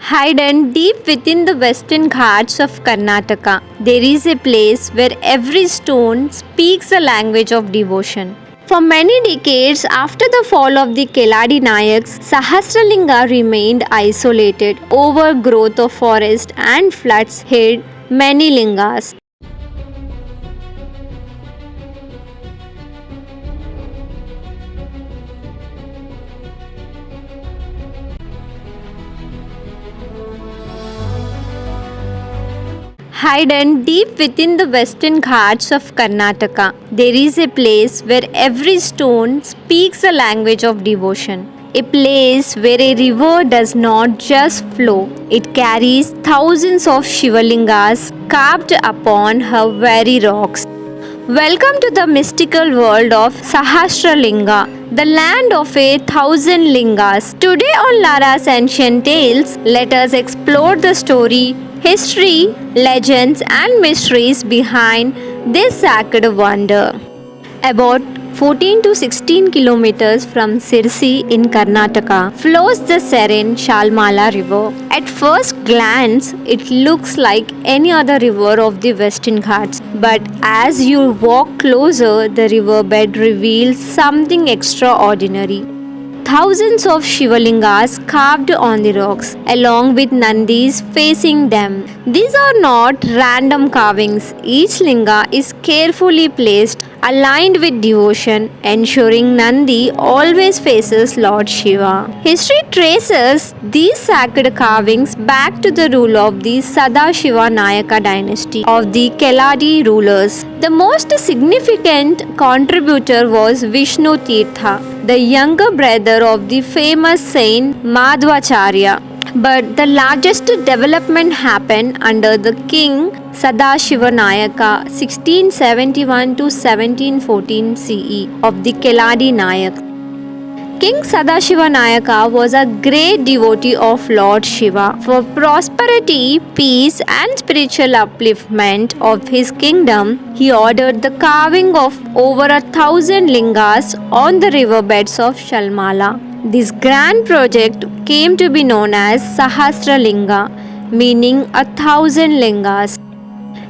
Hidden deep within the western ghats of Karnataka, there is a place where every stone speaks the language of devotion. For many decades after the fall of the Keladi Nayakas, Sahasralinga remained isolated. Overgrowth of forest and floods hid many lingas. Hidden deep within the western ghats of Karnataka, there is a place where every stone speaks the language of devotion. A place where a river does not just flow, it carries thousands of Shiva Lingas carved upon her very rocks. Welcome to the mystical world of Sahasralinga, the land of 1,000 lingas. Today on LARA'S Ancient Tales, let us explore the story, history, legends, and mysteries behind this sacred wonder. About 14 to 16 kilometers from Sirsi in Karnataka flows the serene Shalmala River. At first glance, it looks like any other river of the Western Ghats, but as you walk closer, the riverbed reveals something extraordinary. Thousands of Shiva Lingas carved on the rocks, along with Nandis facing them. These are not random carvings. Each linga is carefully placed, aligned with devotion, ensuring Nandi always faces Lord Shiva. History traces these sacred carvings back to the rule of the Sadashiva Nayaka dynasty of the Keladi rulers. The most significant contributor was Shiva Teertha, the younger brother of the famous saint Madhvacharya. But the largest development happened under the King Sadashiva Nayaka 1671 to 1714 CE of the Keladi Nayakas. King Sadashiva Nayaka was a great devotee of Lord Shiva. For prosperity, peace, and spiritual upliftment of his kingdom, he ordered the carving of over 1,000 lingas on the riverbeds of Shalmala. This grand project came to be known as Sahasralinga, meaning 1,000 lingas.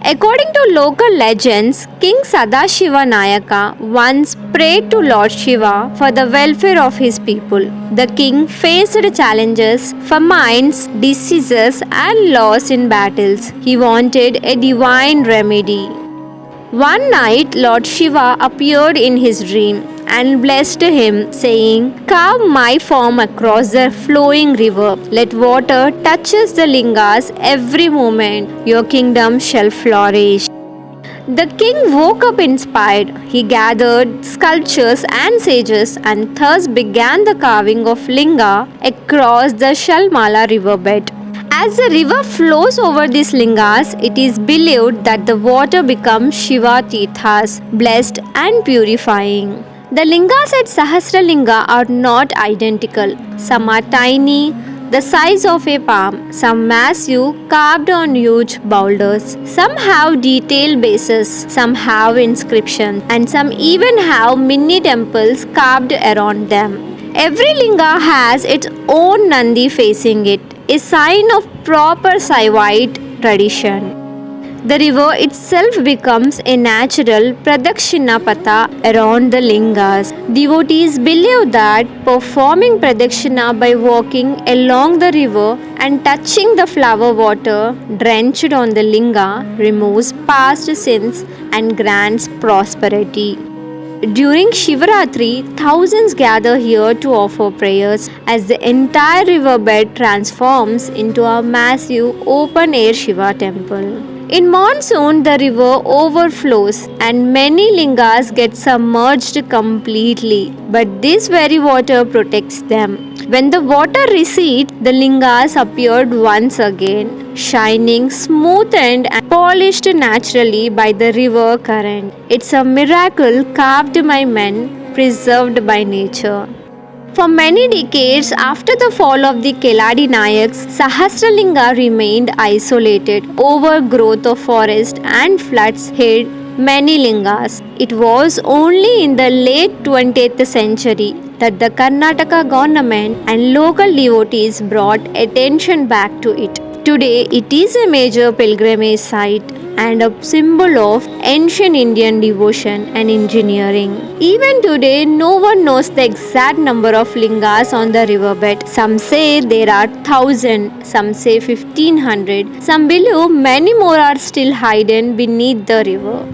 According to local legends, King Sadashiva Nayaka once prayed to Lord Shiva for the welfare of his people. The king faced challenges, famines, diseases, and loss in battles. He wanted a divine remedy. One night, Lord Shiva appeared in his dream and blessed him, saying, "Carve my form across the flowing river. Let water touches the lingas every moment. Your kingdom shall flourish." The king woke up inspired. He gathered sculptors and sages and thus began the carving of linga across the Shalmala riverbed. As the river flows over these lingas, it is believed that the water becomes Shiva Teerthas, blessed and purifying. The lingas at Sahasralinga are not identical. Some are tiny, the size of a palm, some massive, carved on huge boulders. Some have detailed bases, some have inscriptions, and some even have mini temples carved around them. Every linga has its own Nandi facing it, a sign of proper Saivite tradition. The river itself becomes a natural pradakshina patha around the lingas. Devotees believe that performing pradakshina by walking along the river and touching the flower water drenched on the linga removes past sins and grants prosperity. During Shivaratri, thousands gather here to offer prayers as the entire riverbed transforms into a massive open-air Shiva temple. In monsoon, the river overflows and many lingas get submerged completely, but this very water protects them. When the water recedes, the lingas appeared once again, shining, smoothened and polished naturally by the river current. It's a miracle carved by men, preserved by nature. For many decades after the fall of the Keladi Nayakas, Sahasralinga remained isolated. Overgrowth of forest and floods hid many lingas. It was only in the late 20th century that the Karnataka government and local devotees brought attention back to it. Today, it is a major pilgrimage site and a symbol of ancient Indian devotion and engineering. Even today, no one knows the exact number of lingas on the riverbed. Some say there are 1,000, some say 1,500, some believe many more are still hidden beneath the river.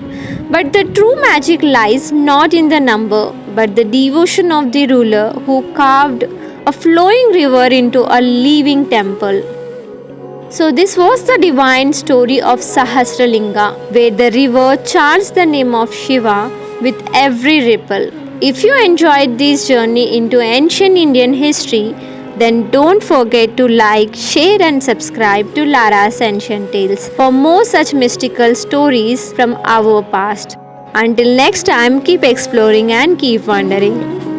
But the true magic lies not in the number, but the devotion of the ruler who carved a flowing river into a living temple. So, this was the divine story of Sahasralinga, where the river chants the name of Shiva with every ripple. If you enjoyed this journey into ancient Indian history, then don't forget to like, share, and subscribe to LARA'S Ancient Tales for more such mystical stories from our past. Until next time, keep exploring and keep wondering.